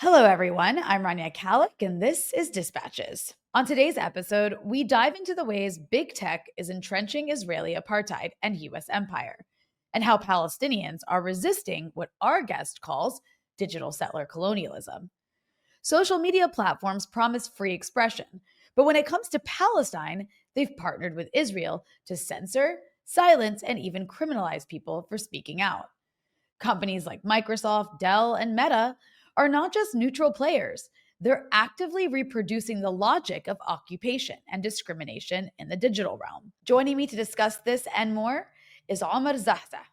Hello, everyone. I'm Rania Khalek, and this is Dispatches. On today's episode, we dive into the ways big tech is entrenching Israeli apartheid and U.S. empire, and how Palestinians are resisting what our guest calls digital settler colonialism. Social media platforms promise free expression, but when it comes to Palestine, they've partnered with Israel to censor, silence, and even criminalize people for speaking out. Companies like Microsoft, Dell, and Meta are not just neutral players, they're actively reproducing the logic of occupation and discrimination in the digital realm. Joining me to discuss this and more is Omar Zahzah,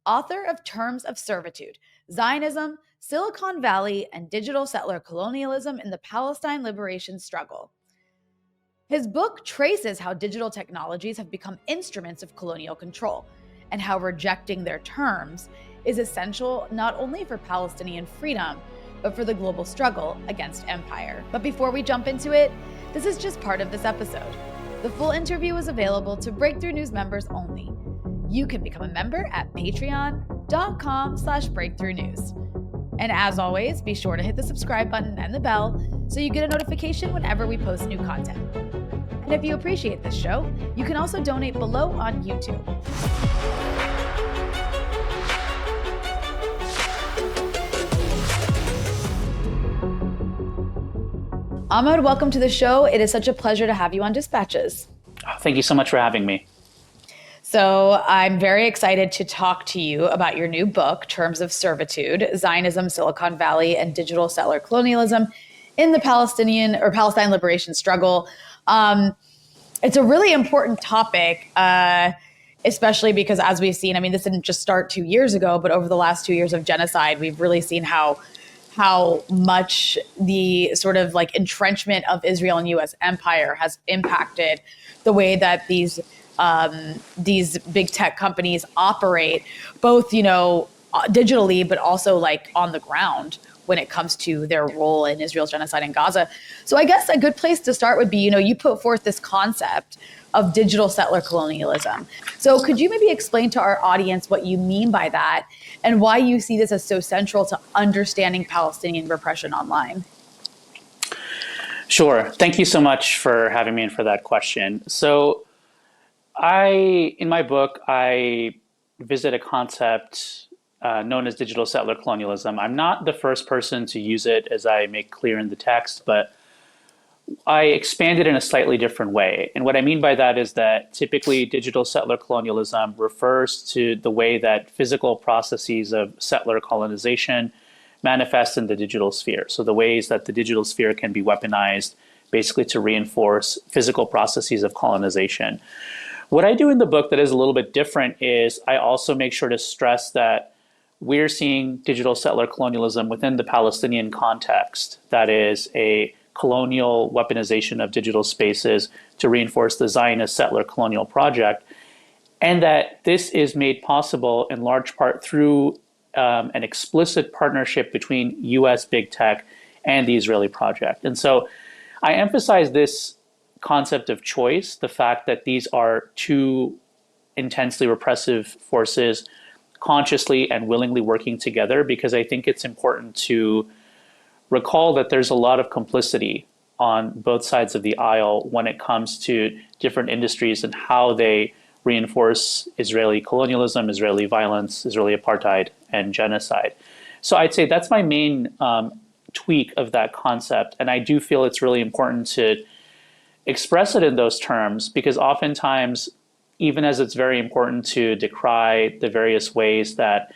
author of Terms of Servitude, Zionism, Silicon Valley, and Digital Settler Colonialism in the Palestine Liberation Struggle. His book traces how digital technologies have become instruments of colonial control and how rejecting their terms is essential not only for Palestinian freedom, but for the global struggle against empire. But before we jump into it, this is just part of this episode. The full interview is available to Breakthrough News members only. You can become a member at patreon.com/Breakthrough News. And as always, be sure to hit the subscribe button and the bell so you get a notification whenever we post new content. And if you appreciate this show, you can also donate below on YouTube. Ahmed, welcome to the show. It is such a pleasure to have you on Dispatches. Thank you so much for having me. So I'm very excited to talk to you about your new book, Terms of Servitude, Zionism, Silicon Valley, and Digital Settler Colonialism in the Palestine Liberation Struggle. It's a really important topic, especially because as we've seen, this didn't just start 2 years ago, but over the last 2 years of genocide, we've really seen how much the sort of like entrenchment of Israel and U.S. empire has impacted the way that these big tech companies operate, both, digitally, but also like on the ground when it comes to their role in Israel's genocide in Gaza. So I guess a good place to start would be, you put forth this concept of digital settler colonialism. So could you maybe explain to our audience what you mean by that and why you see this as so central to understanding Palestinian repression online? Sure. Thank you so much for having me and for that question. So in my book, I visit a concept known as digital settler colonialism. I'm not the first person to use it, as I make clear in the text, but I expand it in a slightly different way. And what I mean by that is that typically digital settler colonialism refers to the way that physical processes of settler colonization manifest in the digital sphere. So the ways that the digital sphere can be weaponized basically to reinforce physical processes of colonization. What I do in the book that is a little bit different is I also make sure to stress that we're seeing digital settler colonialism within the Palestinian context. That is a colonial weaponization of digital spaces to reinforce the Zionist settler colonial project, and that this is made possible in large part through an explicit partnership between U.S. big tech and the Israeli project. And so I emphasize this concept of choice, the fact that these are two intensely repressive forces consciously and willingly working together, because I think it's important to recall that there's a lot of complicity on both sides of the aisle when it comes to different industries and how they reinforce Israeli colonialism, Israeli violence, Israeli apartheid, and genocide. So I'd say that's my main tweak of that concept. And I do feel it's really important to express it in those terms, because oftentimes, even as it's very important to decry the various ways that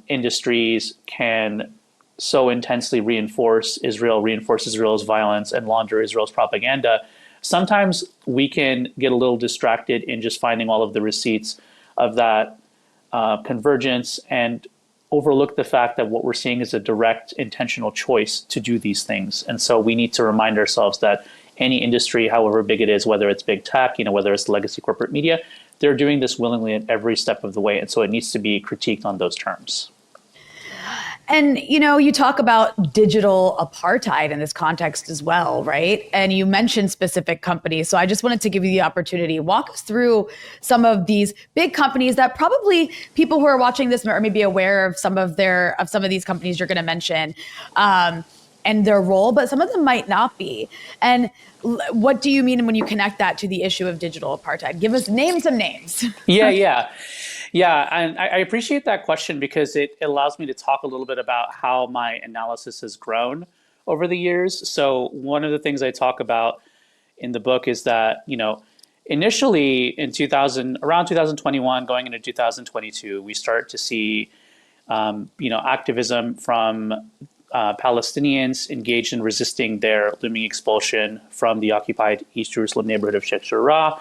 industries can so intensely reinforce Israel's violence, and launder Israel's propaganda, sometimes we can get a little distracted in just finding all of the receipts of that convergence and overlook the fact that what we're seeing is a direct intentional choice to do these things. And so we need to remind ourselves that any industry, however big it is, whether it's big tech, whether it's legacy corporate media, they're doing this willingly at every step of the way. And so it needs to be critiqued on those terms. And, you talk about digital apartheid in this context as well, right? And you mentioned specific companies. So I just wanted to give you the opportunity. Walk us through some of these big companies that probably people who are watching this are maybe aware of some of these companies you're going to mention. and their role, but some of them might not be. And what do you mean when you connect that to the issue of digital apartheid? Name some names. Yeah, and I appreciate that question because it allows me to talk a little bit about how my analysis has grown over the years. So one of the things I talk about in the book is that, initially in 2000, around 2021, going into 2022, we start to see, activism from Palestinians engaged in resisting their looming expulsion from the occupied East Jerusalem neighborhood of Sheikh Jarrah.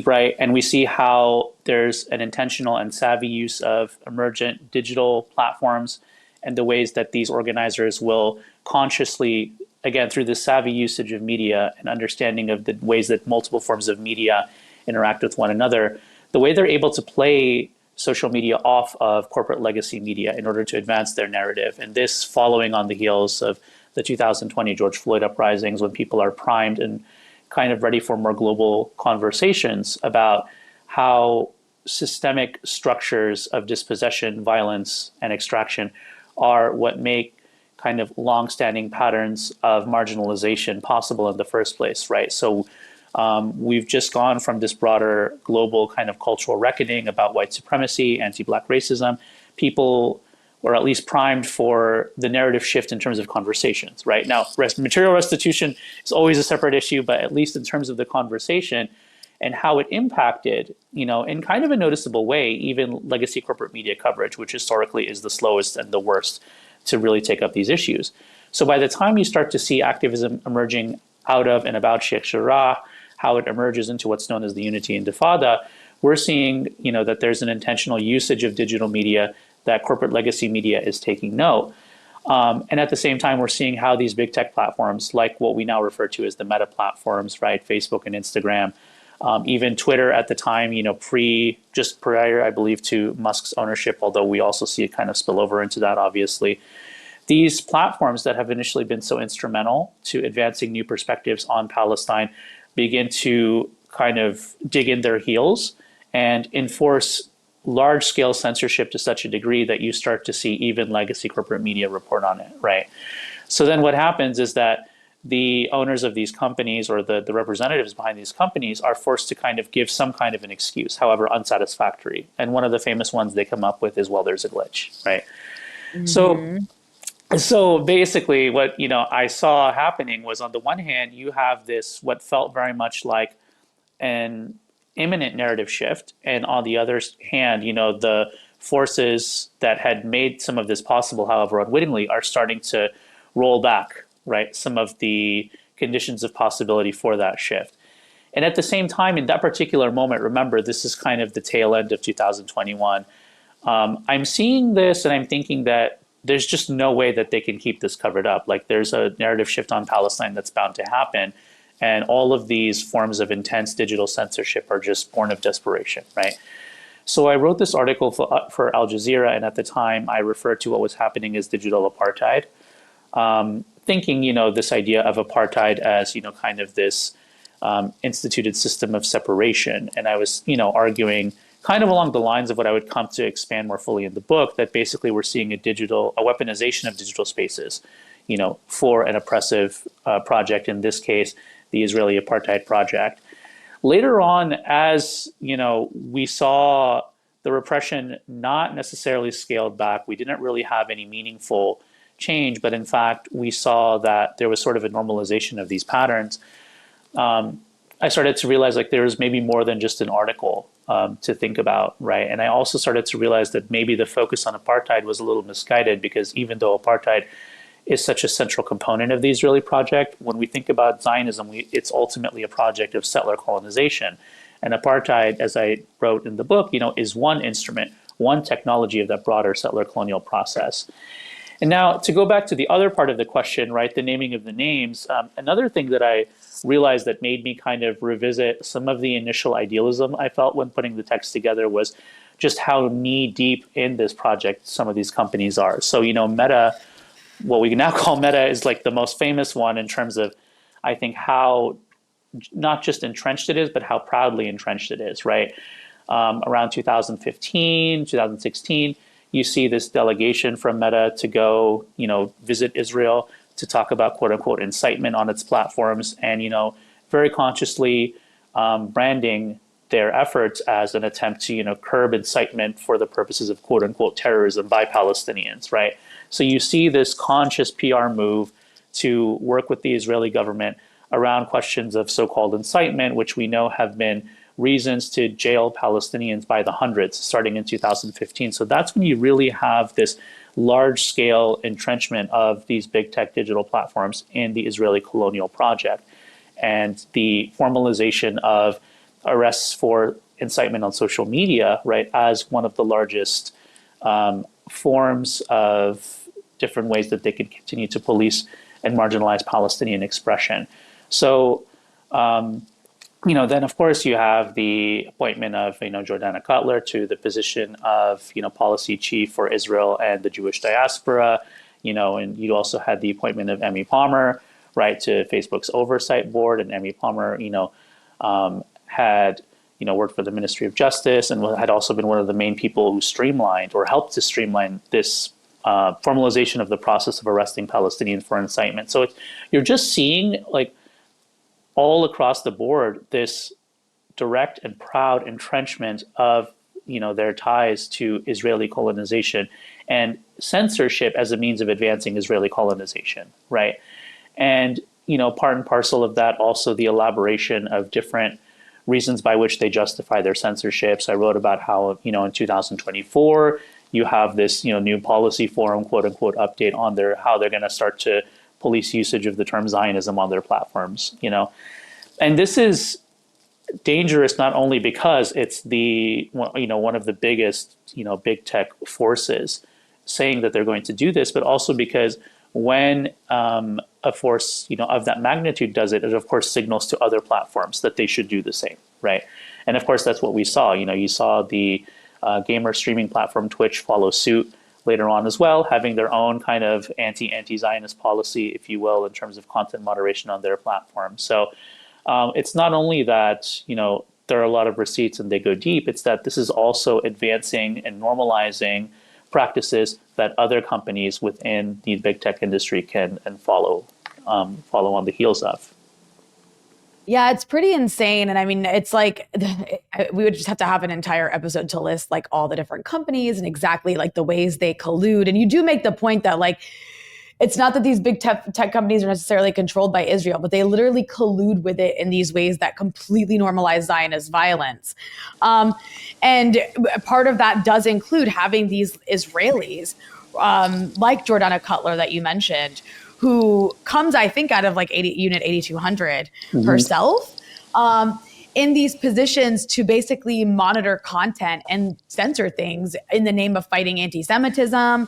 Right, and we see how there's an intentional and savvy use of emergent digital platforms and the ways that these organizers will consciously, again, through the savvy usage of media and understanding of the ways that multiple forms of media interact with one another, the way they're able to play social media off of corporate legacy media in order to advance their narrative. And this following on the heels of the 2020 George Floyd uprisings, when people are primed and kind of ready for more global conversations about how systemic structures of dispossession, violence, and extraction are what make kind of longstanding patterns of marginalization possible in the first place, right? So we've just gone from this broader global kind of cultural reckoning about white supremacy, anti-Black racism. People or at least primed for the narrative shift in terms of conversations, right? Now, material restitution is always a separate issue, but at least in terms of the conversation and how it impacted, in kind of a noticeable way, even legacy corporate media coverage, which historically is the slowest and the worst to really take up these issues. So by the time you start to see activism emerging out of and about Sheikh Jarrah, how it emerges into what's known as the Unity Intifada, we're seeing, that there's an intentional usage of digital media that corporate legacy media is taking note. And at the same time, we're seeing how these big tech platforms, like what we now refer to as the meta platforms, right? Facebook and Instagram, even Twitter at the time, prior, I believe, to Musk's ownership, although we also see it kind of spill over into that, obviously. These platforms that have initially been so instrumental to advancing new perspectives on Palestine begin to kind of dig in their heels and enforce large-scale censorship to such a degree that you start to see even legacy corporate media report on it, right? So then what happens is that the owners of these companies or the representatives behind these companies are forced to kind of give some kind of an excuse, however unsatisfactory. And one of the famous ones they come up with is, well, there's a glitch, right? Mm-hmm. So basically what, I saw happening was, on the one hand, you have this, what felt very much like an imminent narrative shift. And on the other hand, the forces that had made some of this possible, however unwittingly, are starting to roll back, right, some of the conditions of possibility for that shift. And at the same time, in that particular moment, remember, this is kind of the tail end of 2021. I'm seeing this and I'm thinking that there's just no way that they can keep this covered up. Like, there's a narrative shift on Palestine that's bound to happen. And all of these forms of intense digital censorship are just born of desperation, right? So I wrote this article for Al Jazeera, and at the time I referred to what was happening as digital apartheid, thinking, this idea of apartheid as, kind of this instituted system of separation. And I was, arguing kind of along the lines of what I would come to expand more fully in the book, that basically we're seeing a weaponization of digital spaces, for an oppressive project, in this case, the Israeli apartheid project. Later on, as we saw the repression not necessarily scaled back, we didn't really have any meaningful change, but in fact, we saw that there was sort of a normalization of these patterns. I started to realize like there was maybe more than just an article to think about, right? And I also started to realize that maybe the focus on apartheid was a little misguided, because even though apartheid is such a central component of the Israeli project, when we think about Zionism, it's ultimately a project of settler colonization. And apartheid, as I wrote in the book, is one instrument, one technology of that broader settler colonial process. And now to go back to the other part of the question, right, the naming of the names, another thing that I realized that made me kind of revisit some of the initial idealism I felt when putting the text together was just how knee deep in this project some of these companies are. So, Meta, what we now call Meta, is like the most famous one in terms of, I think, how not just entrenched it is, but how proudly entrenched it is, right? Around 2015, 2016, you see this delegation from Meta to go, visit Israel to talk about quote unquote incitement on its platforms, and very consciously branding their efforts as an attempt to curb incitement for the purposes of quote unquote terrorism by Palestinians, right? So you see this conscious PR move to work with the Israeli government around questions of so-called incitement, which we know have been reasons to jail Palestinians by the hundreds starting in 2015. So that's when you really have this large-scale entrenchment of these big tech digital platforms in the Israeli colonial project, and the formalization of arrests for incitement on social media, right, as one of the largest forms of different ways that they could continue to police and marginalize Palestinian expression. So, then of course you have the appointment of Jordana Cutler to the position of policy chief for Israel and the Jewish diaspora, and you also had the appointment of Emmy Palmer, right, to Facebook's oversight board, and Emmy Palmer, had worked for the Ministry of Justice and had also been one of the main people who streamlined or helped to streamline this formalization of the process of arresting Palestinians for incitement. So you're just seeing like all across the board this direct and proud entrenchment of their ties to Israeli colonization and censorship as a means of advancing Israeli colonization, right? And part and parcel of that also the elaboration of different reasons by which they justify their censorships. I wrote about how in 2024 you have this new policy forum quote unquote update on how they're going to start to police usage of the term Zionism on their platforms, and this is dangerous not only because it's one of the biggest big tech forces saying that they're going to do this, but also because when a force of that magnitude does it, it of course signals to other platforms that they should do the same, right? And of course that's what we saw. You saw the gamer streaming platform Twitch follow suit later on as well, having their own kind of anti-Zionist policy, if you will, in terms of content moderation on their platform. So it's not only that there are a lot of receipts and they go deep, it's that this is also advancing and normalizing practices that other companies within the big tech industry can and follow on the heels of. Yeah, it's pretty insane. And I mean, it's like we would just have to have an entire episode to list like all the different companies and exactly like the ways they collude. And you do make the point that like, it's not that these big tech companies are necessarily controlled by Israel, but they literally collude with it in these ways that completely normalize Zionist violence. And part of that does include having these Israelis like Jordana Cutler that you mentioned, who comes, I think, out of like Unit 8200 herself, in these positions to basically monitor content and censor things in the name of fighting anti-Semitism.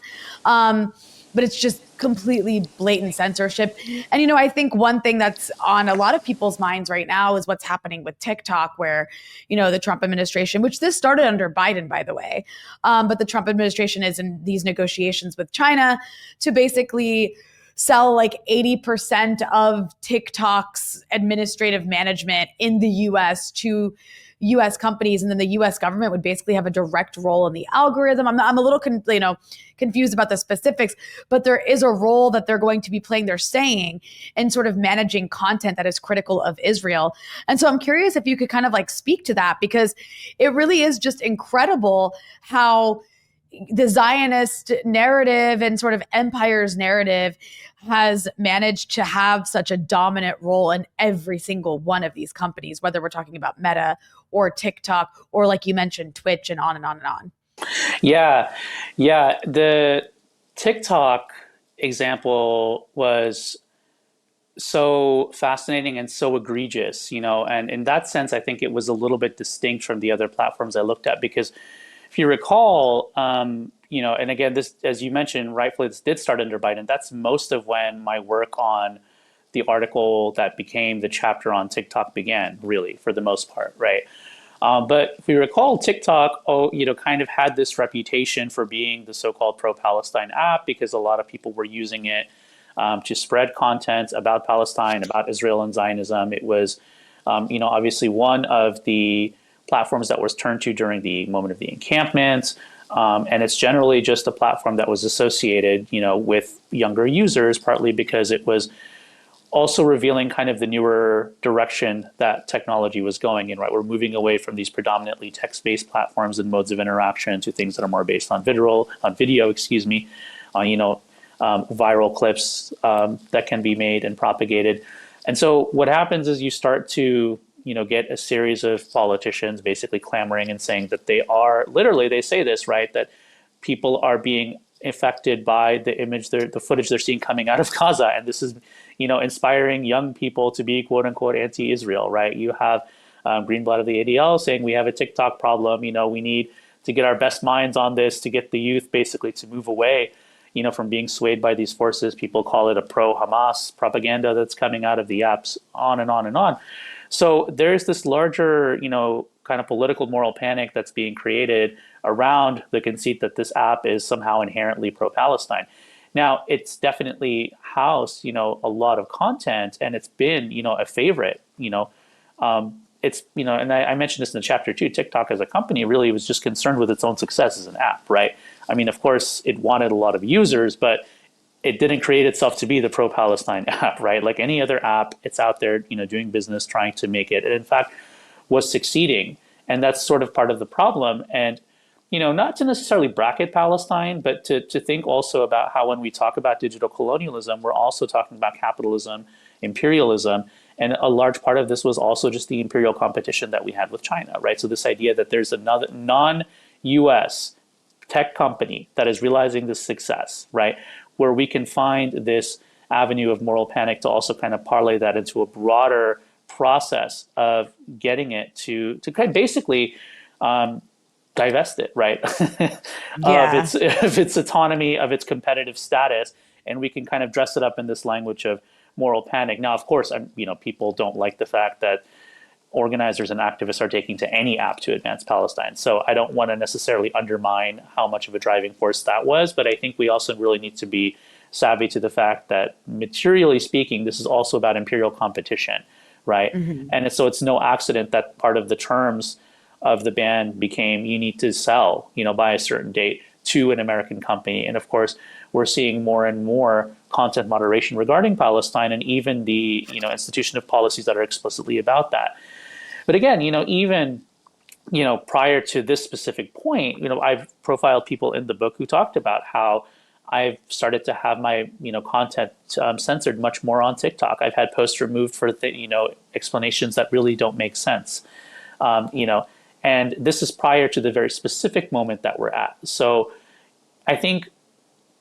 But it's just completely blatant censorship. And, I think one thing that's on a lot of people's minds right now is what's happening with TikTok, where, the Trump administration, which this started under Biden, by the way, but the Trump administration is in these negotiations with China to basically sell like 80% of TikTok's administrative management in the US to US companies. And then the US government would basically have a direct role in the algorithm. I'm a little confused about the specifics, but there is a role that they're going to be playing, they're saying, in sort of managing content that is critical of Israel. And so I'm curious if you could kind of like speak to that, because it really is just incredible how the Zionist narrative and sort of empire's narrative has managed to have such a dominant role in every single one of these companies, whether we're talking about Meta or TikTok or, like you mentioned, Twitch, and on and on and on. Yeah. The TikTok example was so fascinating and so egregious, and in that sense, I think it was a little bit distinct from the other platforms I looked at, because if you recall, and again, this, as you mentioned, rightfully, this did start under Biden. That's most of when my work on the article that became the chapter on TikTok began, really, for the most part, right? But if we recall, TikTok, kind of had this reputation for being the so-called pro-Palestine app, because a lot of people were using it to spread content about Palestine, about Israel and Zionism. It was, obviously one of the platforms that was turned to during the moment of the encampment. And it's generally just a platform that was associated, with younger users, partly because it was also revealing kind of the newer direction that technology was going in, right? We're moving away from these predominantly text-based platforms and modes of interaction to things that are more based on video, on viral clips that can be made and propagated. And so what happens is you start to, get a series of politicians basically clamoring and saying that they say this, right? That people are being affected by the footage they're seeing coming out of Gaza. And this is, inspiring young people to be quote unquote anti-Israel, right? You have Greenblatt of the ADL saying we have a TikTok problem. We need to get our best minds on this to get the youth basically to move away, from being swayed by these forces. People call it a pro-Hamas propaganda that's coming out of the apps, on and on and on. So there's this larger, kind of political moral panic that's being created around the conceit that this app is somehow inherently pro-Palestine. Now, it's definitely housed, a lot of content, and it's been, a favorite, it's, and I mentioned this in the chapter too, TikTok as a company really was just concerned with its own success as an app, right? I mean, of course, it wanted a lot of users, but it didn't create itself to be the pro-Palestine app, right? Like any other app, it's out there, doing business, trying to make it, and in fact, was succeeding. And that's sort of part of the problem. And not to necessarily bracket Palestine, but to think also about how when we talk about digital colonialism, we're also talking about capitalism, imperialism, and a large part of this was also just the imperial competition that we had with China, right? So this idea that there's another non-US tech company that is realizing this success, right? Where we can find this avenue of moral panic to also kind of parlay that into a broader process of getting it to kind of basically divest it, right, Yeah. of its autonomy, of its competitive status, and we can kind of dress it up in this language of moral panic. Now, of course, people don't like the fact that organizers and activists are taking to any app to advance Palestine. So I don't want to necessarily undermine how much of a driving force that was, but I think we also really need to be savvy to the fact that materially speaking, this is also about imperial competition, right? Mm-hmm. And so it's no accident that part of the terms of the ban became you need to sell, by a certain date to an American company. And of course, we're seeing more and more content moderation regarding Palestine and even the, institution of policies that are explicitly about that. But again, even, prior to this specific point, I've profiled people in the book who talked about how I've started to have my, content censored much more on TikTok. I've had posts removed for, explanations that really don't make sense, and this is prior to the very specific moment that we're at. So I think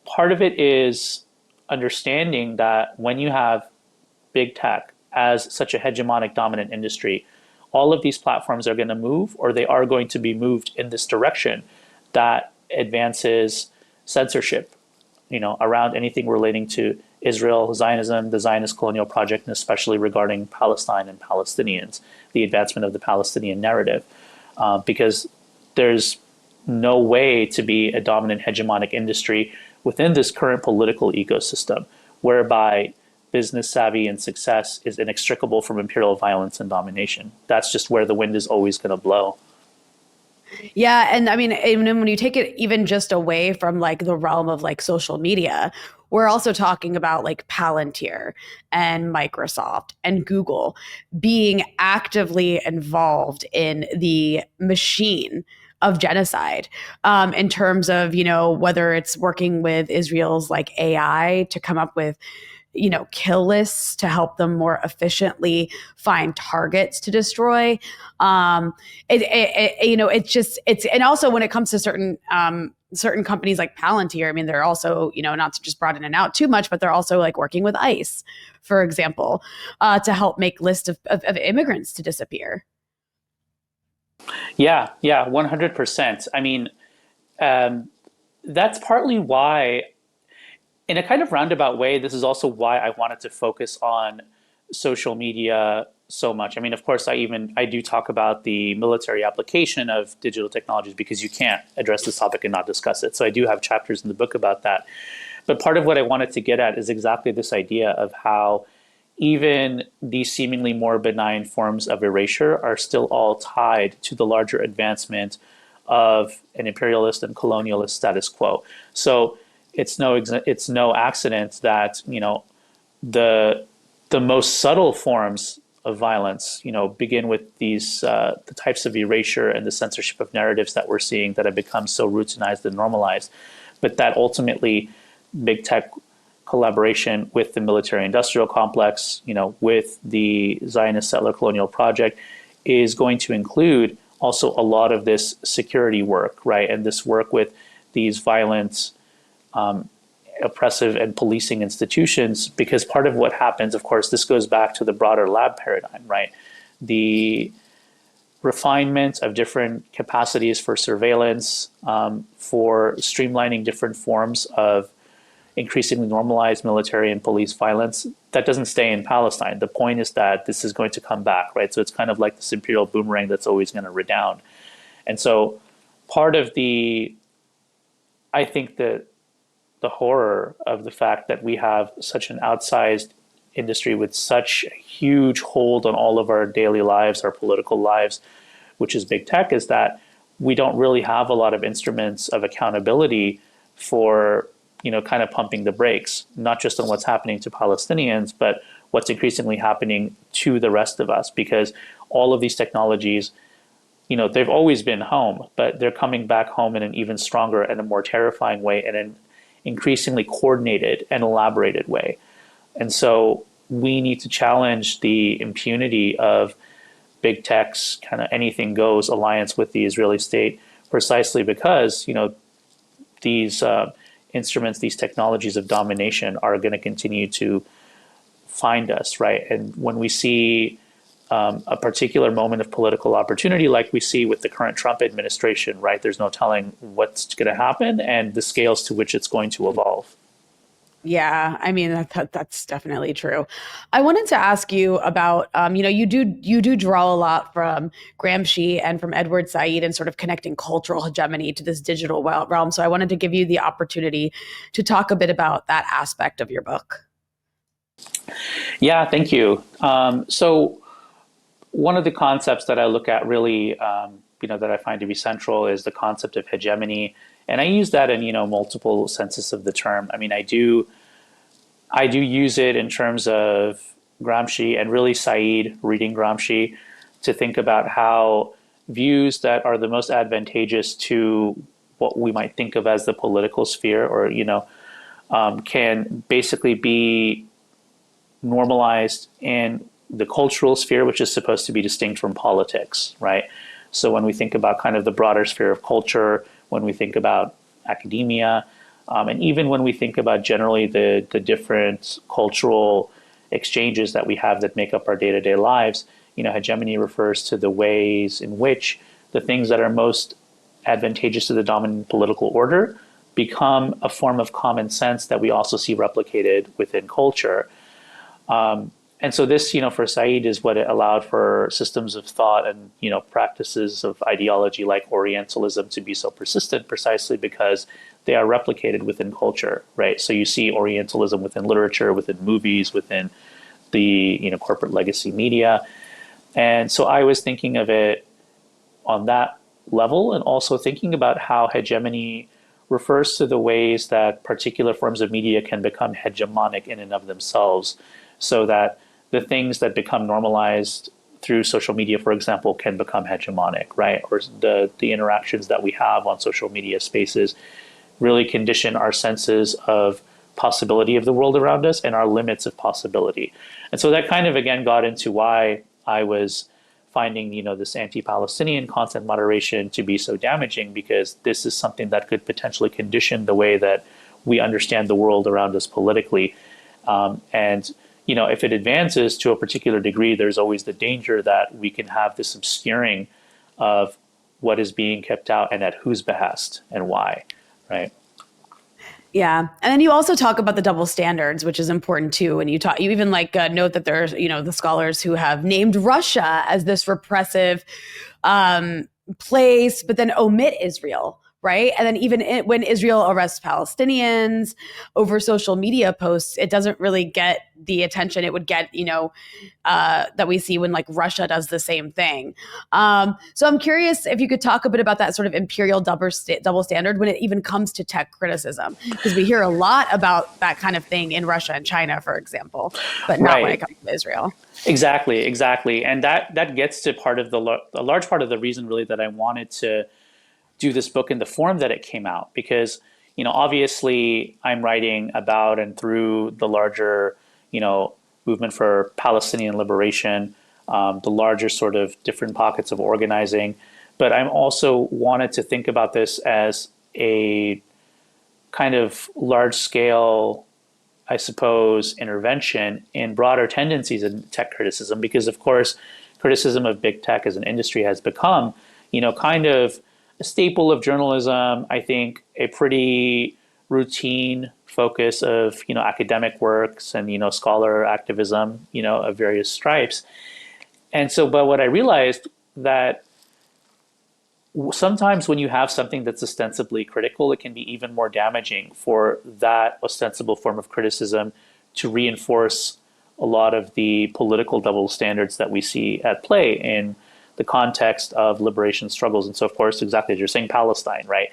part of it is understanding that when you have big tech as such a hegemonic dominant industry, all of these platforms are going to move, or they are going to be moved in this direction that advances censorship, around anything relating to Israel, Zionism, the Zionist colonial project, and especially regarding Palestine and Palestinians, the advancement of the Palestinian narrative. Because there's no way to be a dominant hegemonic industry within this current political ecosystem, whereby business savvy and success is inextricable from imperial violence and domination. That's just where the wind is always going to blow. Yeah, and I mean, even when you take it even just away from like the realm of like social media, we're also talking about like Palantir and Microsoft and Google being actively involved in the machine of genocide, in terms of, whether it's working with Israel's like AI to come up with kill lists to help them more efficiently find targets to destroy. It's and also when it comes to certain companies like Palantir, I mean, they're also, not to just broaden it out too much, but they're also like working with ICE, for example, to help make lists of immigrants to disappear. Yeah, 100%. I mean, that's partly why, in a kind of roundabout way, this is also why I wanted to focus on social media so much. I mean, of course, I do talk about the military application of digital technologies because you can't address this topic and not discuss it. So I do have chapters in the book about that. But part of what I wanted to get at is exactly this idea of how even these seemingly more benign forms of erasure are still all tied to the larger advancement of an imperialist and colonialist status quo. So it's no accident that the most subtle forms of violence begin with these the types of erasure and the censorship of narratives that we're seeing that have become so routinized and normalized, but that ultimately big tech collaboration with the military industrial complex, with the Zionist settler colonial project, is going to include also a lot of this security work, right? And this work with these violent, oppressive and policing institutions, because part of what happens, of course, this goes back to the broader lab paradigm, right? The refinement of different capacities for surveillance, for streamlining different forms of increasingly normalized military and police violence, that doesn't stay in Palestine. The point is that this is going to come back, right? So it's kind of like this imperial boomerang that's always going to redound. And so part of I think the horror of the fact that we have such an outsized industry with such a huge hold on all of our daily lives, our political lives, which is big tech, is that we don't really have a lot of instruments of accountability for kind of pumping the brakes, not just on what's happening to Palestinians, but what's increasingly happening to the rest of us, because all of these technologies, they've always been home, but they're coming back home in an even stronger and a more terrifying way, and an increasingly coordinated and elaborated way. And so we need to challenge the impunity of big tech's kind of anything goes alliance with the Israeli state, precisely because, these instruments, these technologies of domination are going to continue to find us, right? And when we see a particular moment of political opportunity, like we see with the current Trump administration, right, there's no telling what's going to happen and the scales to which it's going to evolve. Yeah, I mean that's definitely true. I wanted to ask you about you do draw a lot from Gramsci and from Edward Said and sort of connecting cultural hegemony to this digital realm. So I wanted to give you the opportunity to talk a bit about that aspect of your book. Yeah, thank you. So one of the concepts that I look at really, that I find to be central is the concept of hegemony. And I use that in, multiple senses of the term. I mean, I do use it in terms of Gramsci and really Said, reading Gramsci, to think about how views that are the most advantageous to what we might think of as the political sphere, or, can basically be normalized in the cultural sphere, which is supposed to be distinct from politics, right? So when we think about kind of the broader sphere of culture, when we think about academia, and even when we think about generally the different cultural exchanges that we have that make up our day-to-day lives, hegemony refers to the ways in which the things that are most advantageous to the dominant political order become a form of common sense that we also see replicated within culture. And so this, for Said, is what it allowed for systems of thought and, practices of ideology like Orientalism to be so persistent, precisely because they are replicated within culture, right? So you see Orientalism within literature, within movies, within the, corporate legacy media. And so I was thinking of it on that level, and also thinking about how hegemony refers to the ways that particular forms of media can become hegemonic in and of themselves, so that the things that become normalized through social media, for example, can become hegemonic, right? Or the interactions that we have on social media spaces really condition our senses of possibility of the world around us and our limits of possibility. And so that kind of, again, got into why I was finding, this anti-Palestinian content moderation to be so damaging, because this is something that could potentially condition the way that we understand the world around us politically. And if it advances to a particular degree, there's always the danger that we can have this obscuring of what is being kept out and at whose behest and why, right? Yeah. And then you also talk about the double standards, which is important too. And you even note that there's, the scholars who have named Russia as this repressive place, but then omit Israel right? And then even when Israel arrests Palestinians over social media posts, it doesn't really get the attention it would get, that we see when like Russia does the same thing. So I'm curious if you could talk a bit about that sort of imperial double standard when it even comes to tech criticism, because we hear a lot about that kind of thing in Russia and China, for example, but not when it Right. comes to Israel. Exactly. And that gets to a large part of the reason really that I wanted to do this book in the form that it came out, because obviously I'm writing about and through the larger movement for Palestinian liberation, the larger sort of different pockets of organizing, but I'm also wanted to think about this as a kind of large scale, I suppose, intervention in broader tendencies in tech criticism, because of course criticism of big tech as an industry has become kind of a staple of journalism. I think a pretty routine focus of academic works and scholar activism of various stripes. And so, but what I realized that sometimes when you have something that's ostensibly critical, it can be even more damaging for that ostensible form of criticism to reinforce a lot of the political double standards that we see at play in the context of liberation struggles. And so, of course, exactly as you're saying, Palestine, right?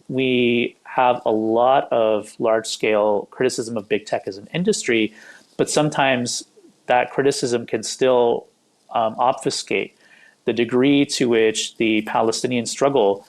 We have a lot of large scale criticism of big tech as an industry, but sometimes that criticism can still obfuscate the degree to which the Palestinian struggle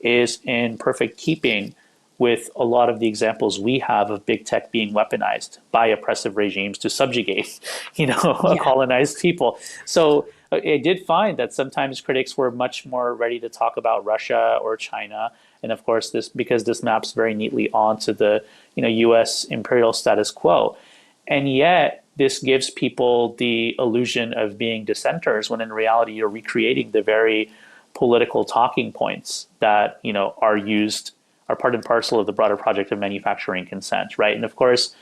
is in perfect keeping with a lot of the examples we have of big tech being weaponized by oppressive regimes to subjugate, Yeah. colonized people. So I did find that sometimes critics were much more ready to talk about Russia or China. And of course, because this maps very neatly onto the U.S. imperial status quo. And yet, this gives people the illusion of being dissenters when in reality you're recreating the very political talking points that are part and parcel of the broader project of manufacturing consent, right? And of course,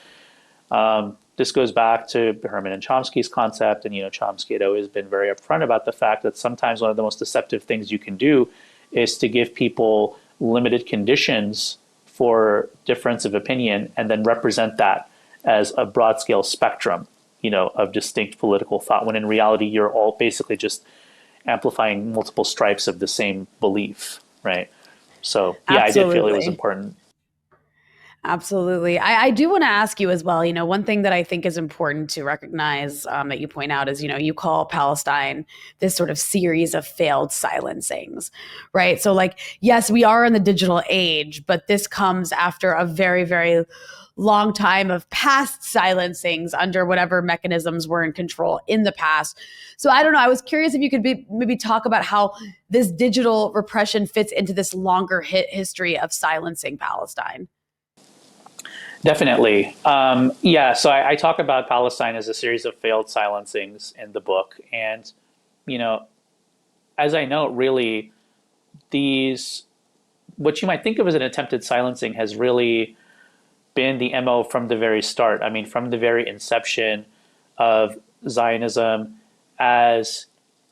this goes back to Herman and Chomsky's concept, and Chomsky had always been very upfront about the fact that sometimes one of the most deceptive things you can do is to give people limited conditions for difference of opinion and then represent that as a broad scale spectrum, of distinct political thought, when in reality you're all basically just amplifying multiple stripes of the same belief, right? So yeah, I did feel it was Absolutely. important. Absolutely. I do want to ask you as well. One thing that I think is important to recognize that you point out is, you call Palestine this sort of series of failed silencings, right? So, like, yes, we are in the digital age, but this comes after a very, very long time of past silencings under whatever mechanisms were in control in the past. So, I don't know. I was curious if you could maybe talk about how this digital repression fits into this longer history of silencing Palestine. Definitely. Yeah, so I talk about Palestine as a series of failed silencings in the book. And, you know, as I note, really, what you might think of as an attempted silencing has really been the MO from the very start. I mean, from the very inception of Zionism as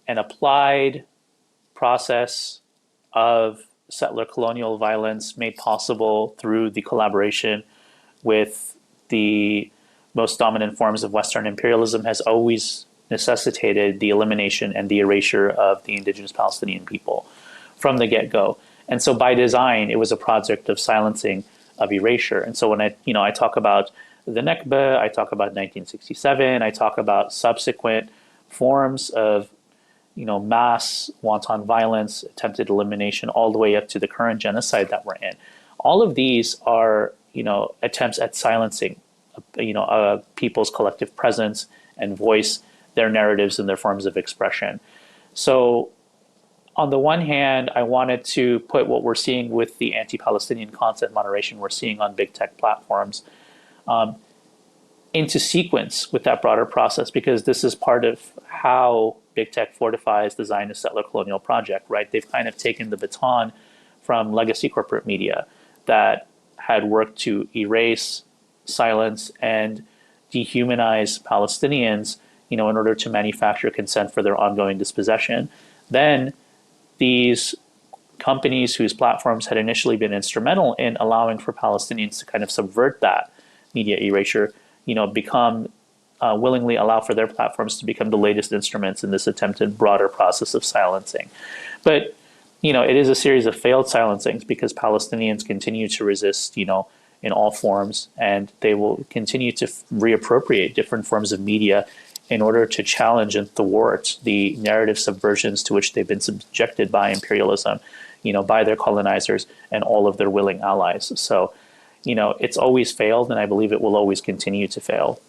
an applied process of settler colonial violence made possible through the collaboration with the most dominant forms of Western imperialism has always necessitated the elimination and the erasure of the indigenous Palestinian people from the get-go. And so by design, it was a project of silencing, of erasure. And so when I talk about the Nakba, I talk about 1967, I talk about subsequent forms of mass wanton violence, attempted elimination, all the way up to the current genocide that we're in. All of these are attempts at silencing people's collective presence and voice, their narratives and their forms of expression. So on the one hand, I wanted to put what we're seeing with the anti-Palestinian content moderation we're seeing on big tech platforms into sequence with that broader process, because this is part of how big tech fortifies the Zionist settler colonial project, right? They've kind of taken the baton from legacy corporate media that had worked to erase, silence, and dehumanize Palestinians, in order to manufacture consent for their ongoing dispossession. Then these companies whose platforms had initially been instrumental in allowing for Palestinians to kind of subvert that media erasure, become willingly allow for their platforms to become the latest instruments in this attempted broader process of silencing. But it is a series of failed silencings because Palestinians continue to resist, in all forms, and they will continue to reappropriate different forms of media in order to challenge and thwart the narrative subversions to which they've been subjected by imperialism, by their colonizers and all of their willing allies. So, it's always failed, and I believe it will always continue to fail.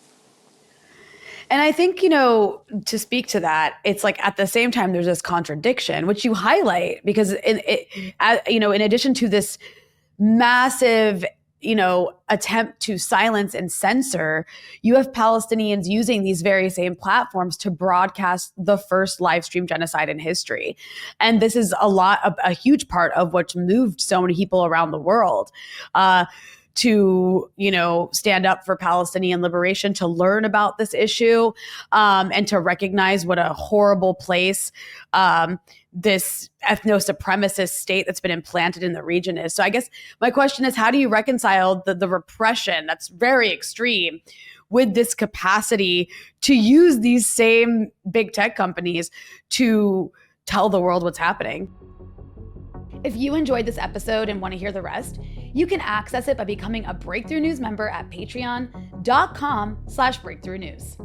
And I think, to speak to that, it's like at the same time, there's this contradiction, which you highlight, because in addition to this massive, attempt to silence and censor, you have Palestinians using these very same platforms to broadcast the first live stream genocide in history. And this is a huge part of what's moved so many people around the world. To stand up for Palestinian liberation, to learn about this issue, and to recognize what a horrible place this ethno-supremacist state that's been implanted in the region is. So I guess my question is, how do you reconcile the repression that's very extreme with this capacity to use these same big tech companies to tell the world what's happening? If you enjoyed this episode and want to hear the rest, you can access it by becoming a Breakthrough News member at patreon.com/breakthrough news.